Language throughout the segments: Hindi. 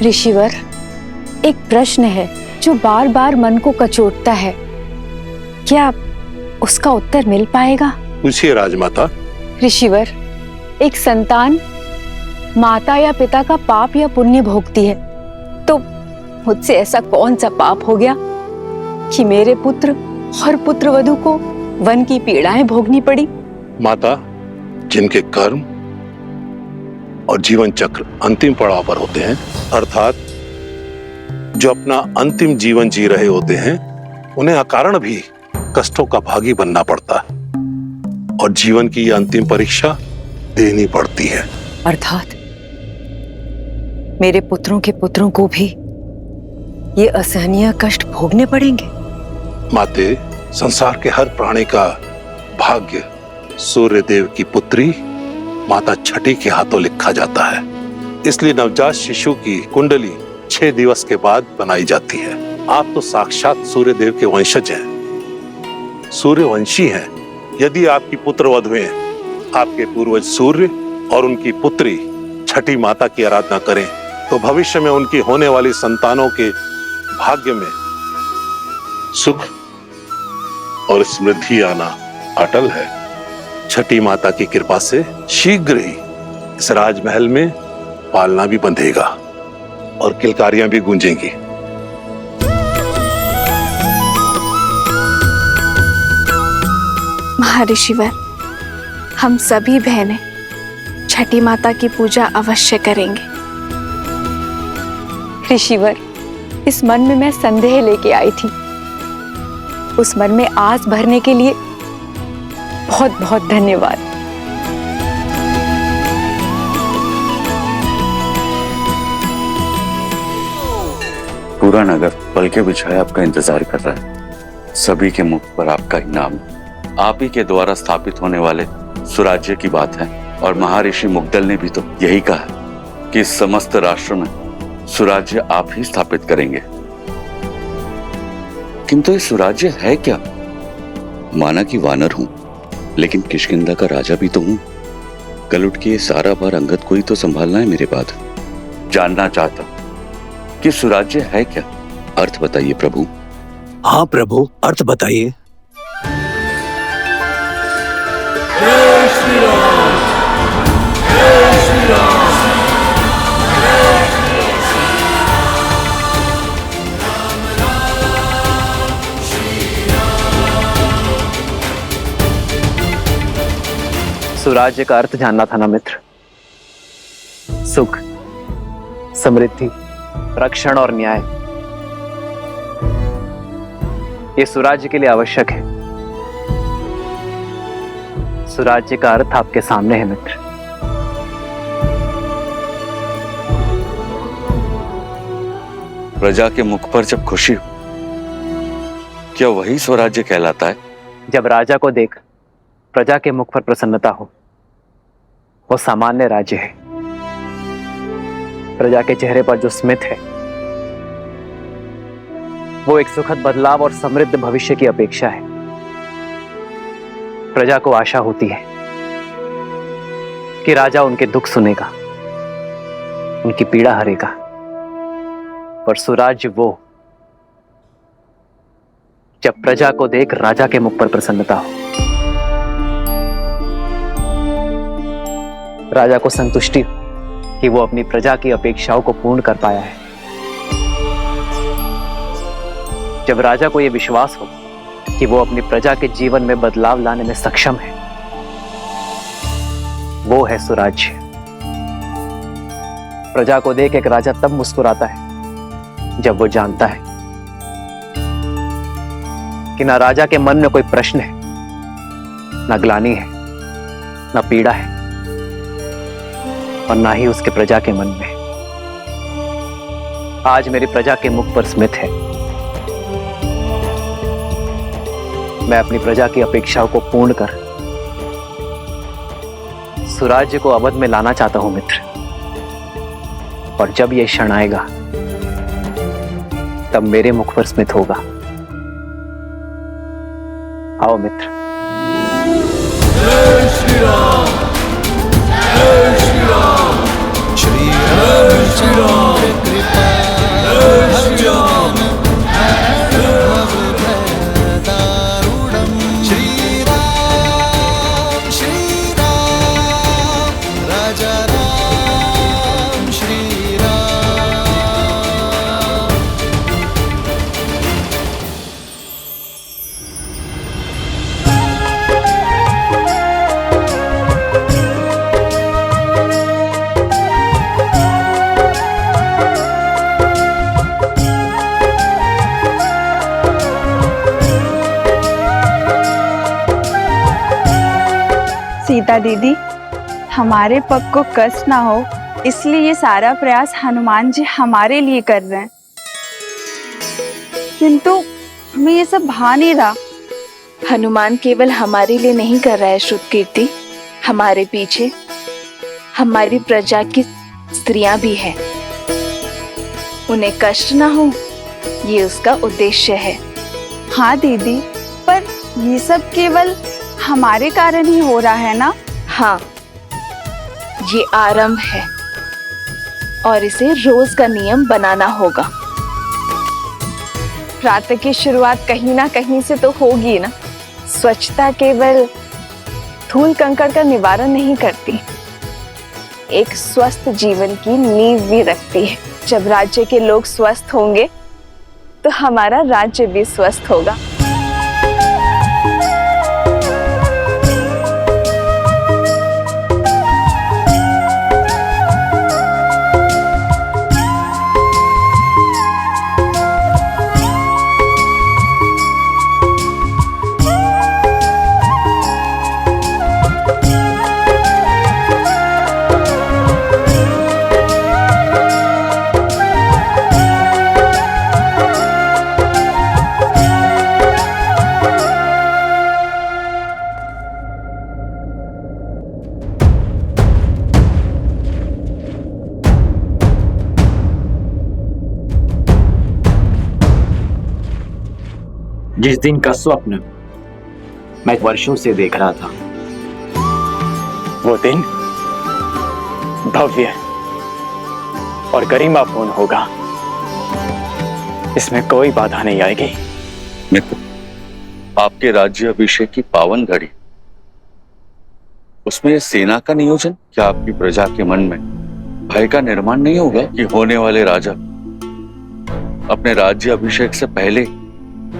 ऋषिवर, एक प्रश्न है जो बार बार मन को कचोटता है। क्या उसका उत्तर मिल पाएगा? पूछिए राजमाता। ऋषिवर, एक संतान माता या पिता का पाप या पुण्य भोगती है, तो मुझसे ऐसा कौन सा पाप हो गया कि मेरे पुत्र और पुत्रवधू को वन की पीड़ाएं भोगनी पड़ी? माता, जिनके कर्म और जीवन चक्र अंतिम पड़ाव पर होते हैं, अर्थात जो अपना अंतिम जीवन जी रहे होते हैं, उन्हें अकारण भी कष्टों का भागी बनना पड़ता है और जीवन की यह अंतिम परीक्षा देनी पड़ती है। अर्थात मेरे पुत्रों के पुत्रों को भी ये असहनीय कष्ट भोगने पड़ेंगे? माते, संसार के हर प्राणी का भाग्य सूर्य देव की पुत्री माता छठी के हाथों लिखा जाता है। इसलिए नवजात शिशु की कुंडली 6 दिवस के बाद बनाई जाती है। आप तो साक्षात सूर्य देव के वंशज हैं, सूर्यवंशी हैं। यदि आपकी पुत्र वधुएं आपके पूर्वज सूर्य और उनकी पुत्री छठी माता की आराधना करें, तो भविष्य में उनकी होने वाली संतानों के भाग्य में सुख और समृद्धि आना अटल है। छठी माता की कृपा से शीघ्र ही इस राजमहल में पालना भी बंधेगा और किलकारियां भी गूंजेंगी। महर्षिवर, हम सभी बहनें छठी माता की पूजा अवश्य करेंगे। ऋषिवर, इस मन में मैं संदेह लेके आई थी, उस मन में आस भरने के लिए बहुत बहुत धन्यवाद। पूरा नगर पलके बिछाए आपका इंतजार कर रहा है। सभी के मुख पर आपका ही नाम, आप ही के द्वारा स्थापित होने वाले सुराज्य की बात है। और महर्षि मुग्दल ने भी तो यही कहा कि इस समस्त राष्ट्र में सुराज्य आप ही स्थापित करेंगे। किंतु ये सुराज्य है क्या? माना कि वानर हूं, लेकिन किष्किंधा का राजा भी तो हूं। कल उठ के ये सारा भार अंगद को ही तो संभालना है मेरे बाद। जानना चाहता कि सुराज्य है क्या? अर्थ बताइए प्रभु। हाँ प्रभु, अर्थ बताइए। जय श्री राम, जय श्री राम। सुराज्य का अर्थ जानना था ना मित्र। सुख, समृद्धि, रक्षण और न्याय, ये सुराज्य के लिए आवश्यक है। सुराज्य का अर्थ आपके सामने है मित्र। प्रजा के मुख पर जब खुशी हो, क्या वही स्वराज्य कहलाता है? जब राजा को देख प्रजा के मुख पर प्रसन्नता हो, वो सामान्य राज्य है। प्रजा के चेहरे पर जो स्मित है, वो एक सुखद बदलाव और समृद्ध भविष्य की अपेक्षा है। प्रजा को आशा होती है कि राजा उनके दुख सुनेगा, उनकी पीड़ा हरेगा। पर सुराज्य वो जब प्रजा को देख राजा के मुख पर प्रसन्नता हो, राजा को संतुष्टि हो कि वो अपनी प्रजा की अपेक्षाओं को पूर्ण कर पाया है। जब राजा को यह विश्वास हो कि वो अपनी प्रजा के जीवन में बदलाव लाने में सक्षम है, वो है सुराज्य। प्रजा को देख एक राजा तब मुस्कुराता है जब वो जानता है कि ना राजा के मन में कोई प्रश्न है, ना ग्लानि है, ना पीड़ा है, और ना ही उसके प्रजा के मन में। आज मेरी प्रजा के मुख पर स्मित है। मैं अपनी प्रजा की अपेक्षाओं को पूर्ण कर सुराज्य को अवध में लाना चाहता हूं मित्र। और जब यह क्षण आएगा, तब मेरे मुख पर स्मित होगा। आओ मित्र। जय श्री राम, जय श्री राम, श्री राम, श्री राम। माता दीदी, हमारे पग को कष्ट ना हो इसलिए ये सारा प्रयास हनुमान जी हमारे लिए कर रहे हैं, किंतु हमें ये सब भा नहीं रहा। हनुमान केवल हमारे लिए नहीं कर रहा है श्रुतकीर्ति, हमारे पीछे हमारी प्रजा की स्त्रियां भी हैं, उन्हें कष्ट ना हो ये उसका उद्देश्य है। हाँ दीदी, पर ये सब केवल हमारे कारण ही हो रहा है ना? हाँ, ये आरंभ है और इसे रोज का नियम बनाना होगा। प्रातः की शुरुआत कहीं ना कहीं से तो होगी ना। स्वच्छता केवल धूल कंकड़ का निवारण नहीं करती, एक स्वस्थ जीवन की नींव भी रखती है। जब राज्य के लोग स्वस्थ होंगे तो हमारा राज्य भी स्वस्थ होगा। जिस दिन का स्वप्न मैं वर्षों से देख रहा था, वो दिन भव्य और गरिमापूर्ण होगा, इसमें कोई बाधा नहीं आएगी। मित्र, आपके राज्य अभिषेक की पावन घड़ी, उसमें यह सेना का नियोजन, क्या आपकी प्रजा के मन में भय का निर्माण नहीं होगा कि होने वाले राजा अपने राज्य अभिषेक से पहले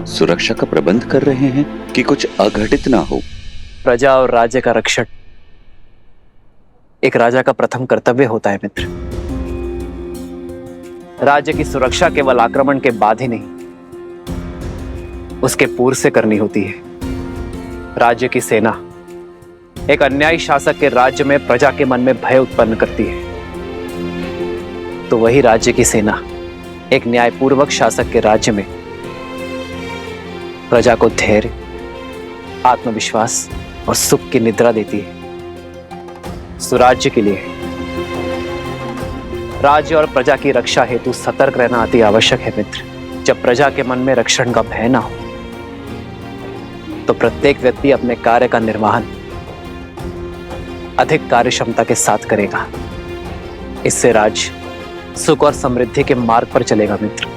सुरक्षा का प्रबंध कर रहे हैं कि कुछ अघटित ना हो? प्रजा और राज्य का रक्षण एक राजा का प्रथम कर्तव्य होता है मित्र। राज्य की सुरक्षा केवल आक्रमण के बाद ही नहीं, उसके पूर्व से करनी होती है। राज्य की सेना एक अन्यायी शासक के राज्य में प्रजा के मन में भय उत्पन्न करती है, तो वही राज्य की सेना एक न्यायपूर्वक शासक के राज्य में प्रजा को धैर्य, आत्मविश्वास और सुख की निद्रा देती है। सुराज्य के लिए राज्य और प्रजा की रक्षा हेतु सतर्क रहना अति आवश्यक है मित्र। जब प्रजा के मन में रक्षण का भय ना हो तो प्रत्येक व्यक्ति अपने कार्य का निर्वहन अधिक कार्यक्षमता के साथ करेगा। इससे राज्य सुख और समृद्धि के मार्ग पर चलेगा मित्र।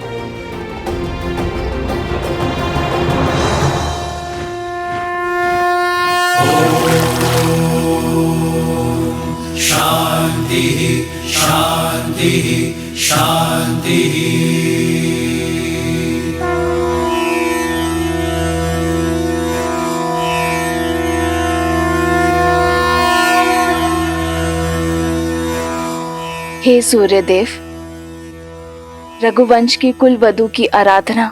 शांति शांति शांति। हे सूर्यदेव, रघुवंश की कुल वधु की आराधना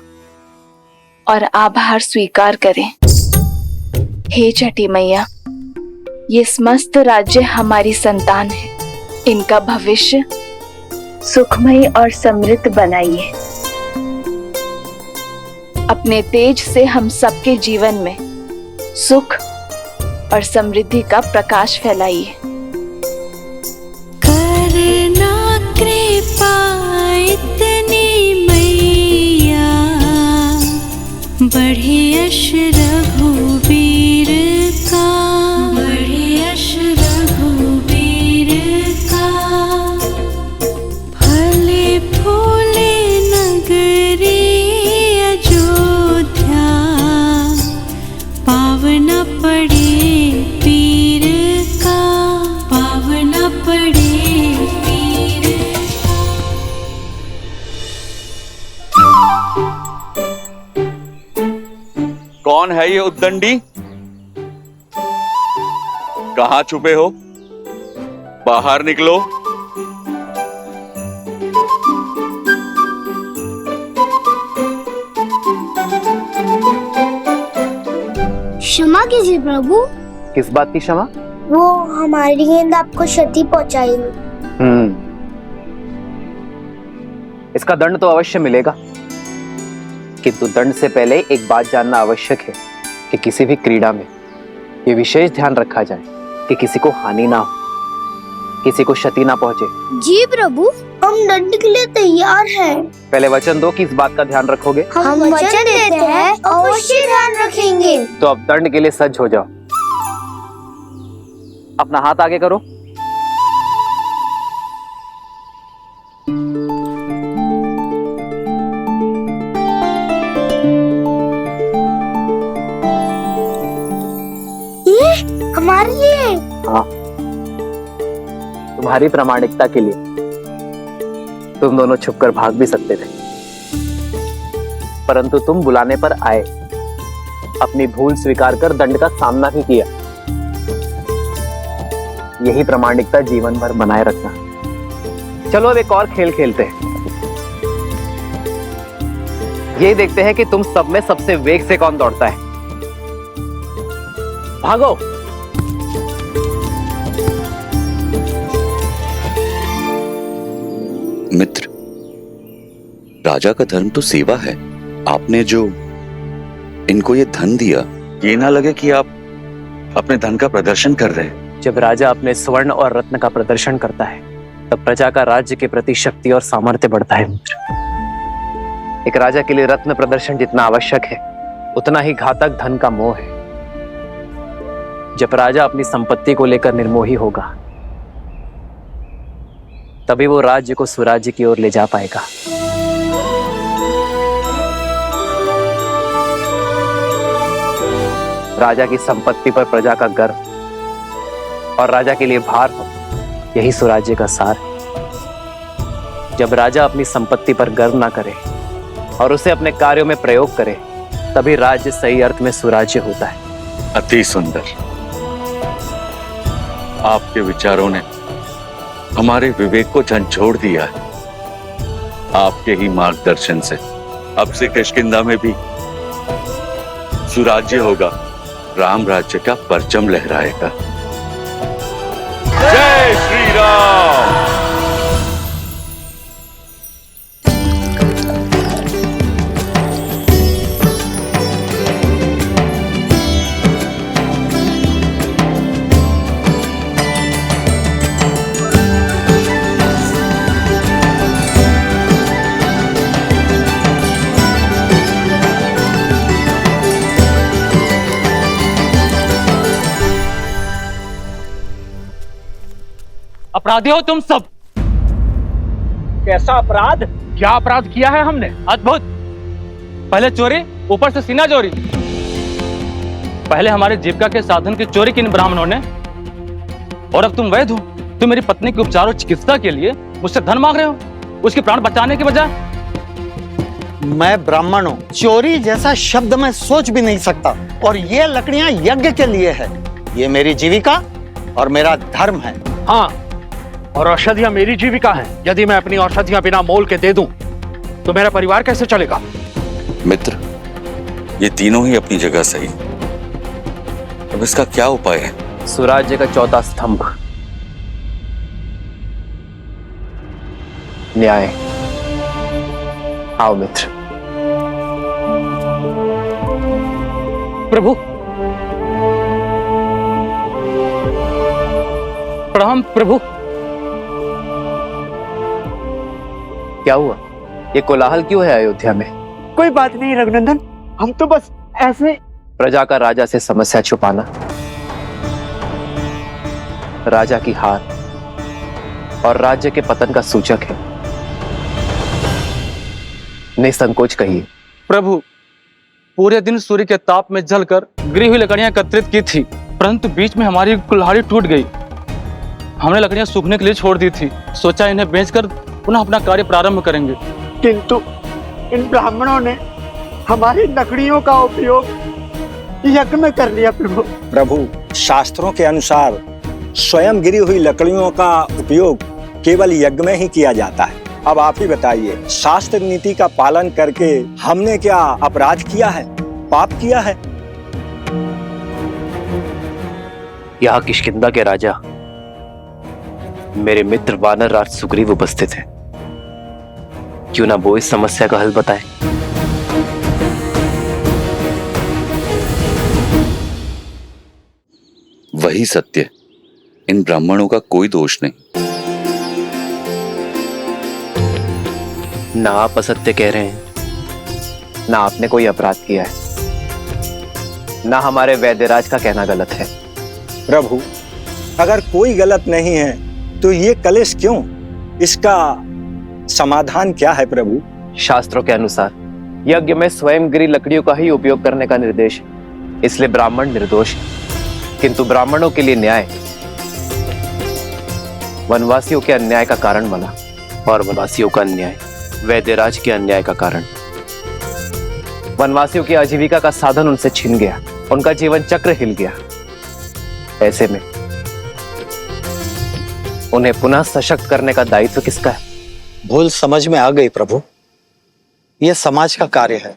और आभार स्वीकार करें। हे छठी मैया, ये समस्त राज्य हमारी संतान है, इनका भविष्य सुखमय और समृद्ध बनाइए। अपने तेज से हम सबके जीवन में सुख और समृद्धि का प्रकाश फैलाइए। करना कृपा इतनी मैया, बढ़े यश रघुवीर का, बढ़े यश रघुवीर का। फले फूले नगरी अयोध्या, पावना पड़े पीर का, पावना पड़े पीर का। कौन है ये उद्दंडी? कहां छुपे हो? बाहर निकलो। क्षमा कीजिए प्रभु। किस बात की क्षमा? वो हमारी गेंद आपको क्षति पहुंचाएगी। इसका दंड तो अवश्य मिलेगा, किंतु दंड से पहले एक बात जानना आवश्यक है कि किसी भी क्रीड़ा में ये विशेष ध्यान रखा जाए कि किसी को हानि ना हो, किसी को क्षति ना पहुंचे। जी प्रभु, हम दंड के लिए तैयार हैं। पहले वचन दो कि इस बात का ध्यान रखोगे। हम वचन देते हैं, अवश्य ध्यान रखेंगे। तो अब दंड के लिए सज्ज हो जाओ। अपना हाथ आगे करो। ये हमारे लिए। हाँ, तुम्हारी प्रामाणिकता के लिए। तुम दोनों छुपकर भाग भी सकते थे, परंतु तुम बुलाने पर आए, अपनी भूल स्वीकार कर दंड का सामना ही किया। यही प्रामाणिकता जीवन भर बनाए रखना। चलो अब एक और खेल खेलते हैं। ये देखते हैं कि तुम सब में सबसे वेग से कौन दौड़ता है। भागो। मित्र, राजा का धर्म तो सेवा है। आपने जो इनको ये धन दिया, ये ना लगे कि आप अपने धन का प्रदर्शन कर रहे हैं। जब राजा अपने स्वर्ण और रत्न का प्रदर्शन करता है, तब प्रजा का राज्य के प्रति शक्ति और सामर्थ्य बढ़ता है। मित्र, एक राजा के लिए रत्न प्रदर्शन जितना आवश्यक है, उतना ही घातक धन का मोह है। जब राजा अपनी संपत्ति को लेकर निर्मोही होगा, तभी वो राज्य को स्वराज्य की ओर ले जा पाएगा। राजा की संपत्ति पर प्रजा का गर्व और राजा के लिए भार हो, यही स्वराज्य का सार है। जब राजा अपनी संपत्ति पर गर्व ना करे और उसे अपने कार्यों में प्रयोग करे, तभी राज्य सही अर्थ में स्वराज्य होता है। अति सुंदर। आपके विचारों ने हमारे विवेक को झंझोड़ दिया है। आपके ही मार्गदर्शन से अब से किष्किंधा में भी सुराज्य होगा, राम राज्य का परचम लहराएगा। जय श्री राम। अपराधी हो तुम सब। कैसा अपराध? क्या अपराध किया है हमने? अद्भुत। पहले चोरी, ऊपर से सीना चोरी। पहले हमारे जीविका के साधन की चोरी की इन ब्राह्मणों ने, और अब तुम वैद्य हो। तुम मेरी पत्नी के उपचार और चिकित्सा के लिए मुझसे धन मांग रहे हो, उसके प्राण बचाने के बजाय। मैं ब्राह्मण हूँ, चोरी जैसा शब्द मैं सोच भी नहीं सकता। और ये लकड़ियां यज्ञ के लिए है। ये मेरी जीविका और मेरा धर्म है। हाँ, और औषधियां मेरी जीविका है। यदि मैं अपनी औषधियां बिना मोल के दे दूं, तो मेरा परिवार कैसे चलेगा? मित्र, ये तीनों ही अपनी जगह सही। अब इसका क्या उपाय है? स्वराज्य का चौथा स्तंभ, न्याय। आओ मित्र। प्रभु, प्रणाम प्रभु। क्या हुआ? ये कोलाहल क्यों है अयोध्या में? कोई बात नहीं रघुनंदन, हम तो बस ऐसे। प्रजा का राजा से समस्या छुपाना राजा की हार और राज्य के पतन का सूचक है। निसंकोच कहिए। प्रभु, पूरे दिन सूर्य के ताप में जलकर गिरी हुई लकड़ियां एकत्रित की थी, परंतु बीच में हमारी कुल्हाड़ी टूट गई। हमने लकड़ियां सूखने के लिए छोड़ दी थी। सोचा इन्हें बेचकर पुनः अपना कार्य प्रारंभ करेंगे, किंतु इन ब्राह्मणों ने हमारी लकड़ियों का उपयोग यज्ञ में कर लिया। प्रभु, शास्त्रों के अनुसार स्वयं गिरी हुई लकड़ियों का उपयोग केवल यज्ञ में ही किया जाता है। अब आप ही बताइए, शास्त्र नीति का पालन करके हमने क्या अपराध किया है, पाप किया है? यहाँ किष्किंधा के राजा मेरे मित्र वानर राज सुग्रीव उपस्थित है। क्यों ना वो इस समस्या का हल बताए। वही सत्य, इन ब्राह्मणों का कोई दोष नहीं। ना आप असत्य कह रहे हैं, ना आपने कोई अपराध किया है, ना हमारे वैद्यराज का कहना गलत है। प्रभु, अगर कोई गलत नहीं है तो ये कलेश क्यों? इसका समाधान क्या है प्रभु? शास्त्रों के अनुसार यज्ञ में स्वयंगिरी लकड़ियों का ही उपयोग करने का निर्देश है, इसलिए ब्राह्मण निर्दोष है। किंतु ब्राह्मणों के लिए न्याय वनवासियों के अन्याय का कारण बना, और वनवासियों का अन्याय वैद्यराज के अन्याय का कारण। वनवासियों की आजीविका का साधन उनसे छिन गया, उनका जीवन चक्र हिल गया। ऐसे में उन्हें पुनः सशक्त करने का दायित्व किसका है? भूल समझ में आ गई प्रभु, यह समाज का कार्य है।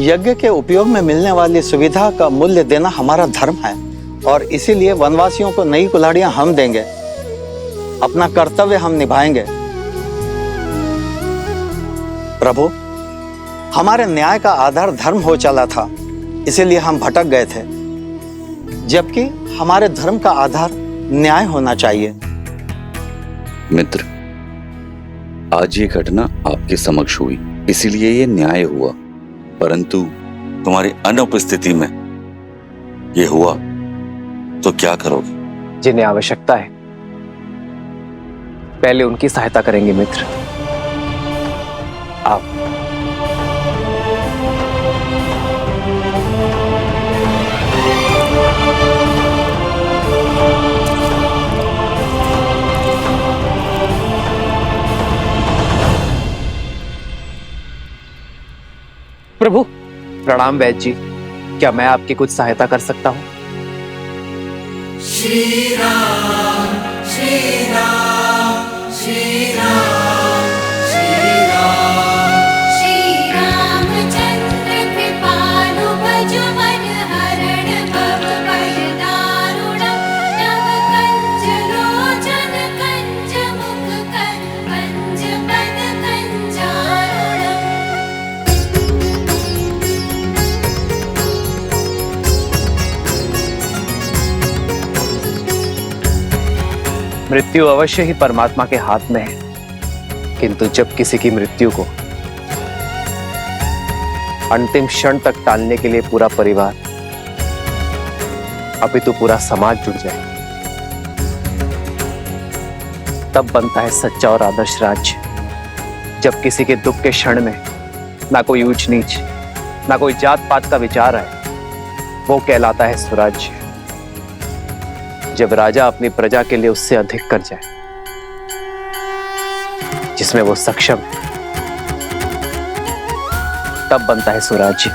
यज्ञ के उपयोग में मिलने वाली सुविधा का मूल्य देना हमारा धर्म है, और इसीलिए वनवासियों को नई कुल्हाड़ियां हम देंगे, अपना कर्तव्य हम निभाएंगे। प्रभु, हमारे न्याय का आधार धर्म हो चला था, इसीलिए हम भटक गए थे, जबकि हमारे धर्म का आधार न्याय होना चाहिए। मित्र, आज ये घटना आपके समक्ष हुई, इसीलिए ये न्याय हुआ, परंतु तुम्हारी अनुपस्थिति में ये हुआ तो क्या करोगे? जिन्हें आवश्यकता है पहले उनकी सहायता करेंगे मित्र। आप प्रभु। प्रणाम वैद्य जी, क्या मैं आपकी कुछ सहायता कर सकता हूँ? श्री राम श्री राम श्री राम श्री राम श्री रामचंद्र कृपालु भजो मन हरण भव भय दारुणं नव कंज लोचन कंज मुख कंज पद कंजारुणम्। मृत्यु अवश्य ही परमात्मा के हाथ में है, किंतु जब किसी की मृत्यु को अंतिम क्षण तक टालने के लिए पूरा परिवार अपितु पूरा समाज जुट जाए, तब बनता है सच्चा और आदर्श राज्य। जब किसी के दुख के क्षण में ना कोई ऊंच नीच, ना कोई जात पात का विचार है, वो कहलाता है स्वराज्य। जब राजा अपनी प्रजा के लिए उससे अधिक कर जाए, जिसमें वो सक्षम है, तब बनता है स्वराज्य।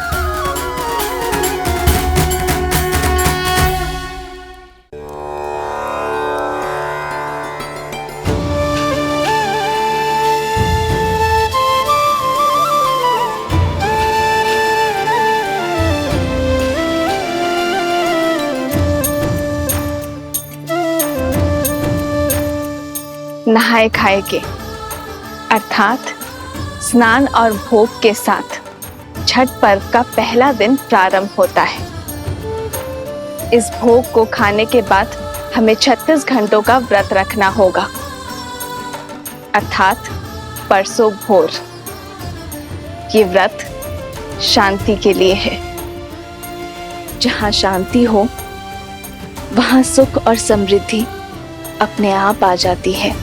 नहाए खाए के अर्थात स्नान और भोग के साथ छठ पर्व का पहला दिन प्रारंभ होता है। इस भोग को खाने के बाद हमें 36 घंटों का व्रत रखना होगा, अर्थात परसों भोर। ये व्रत शांति के लिए है। जहाँ शांति हो वहाँ सुख और समृद्धि अपने आप आ जाती है।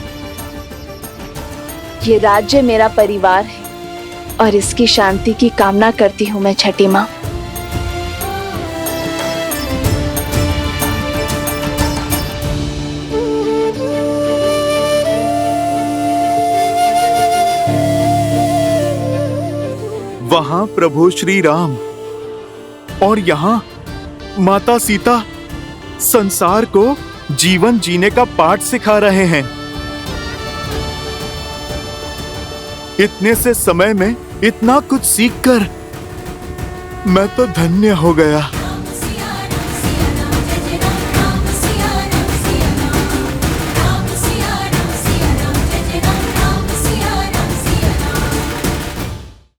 ये राज्य मेरा परिवार है और इसकी शांति की कामना करती हूँ मैं छठी माँ। वहां प्रभु श्री राम और यहाँ माता सीता संसार को जीवन जीने का पाठ सिखा रहे हैं। इतने से समय में इतना कुछ सीखकर मैं तो धन्य हो गया।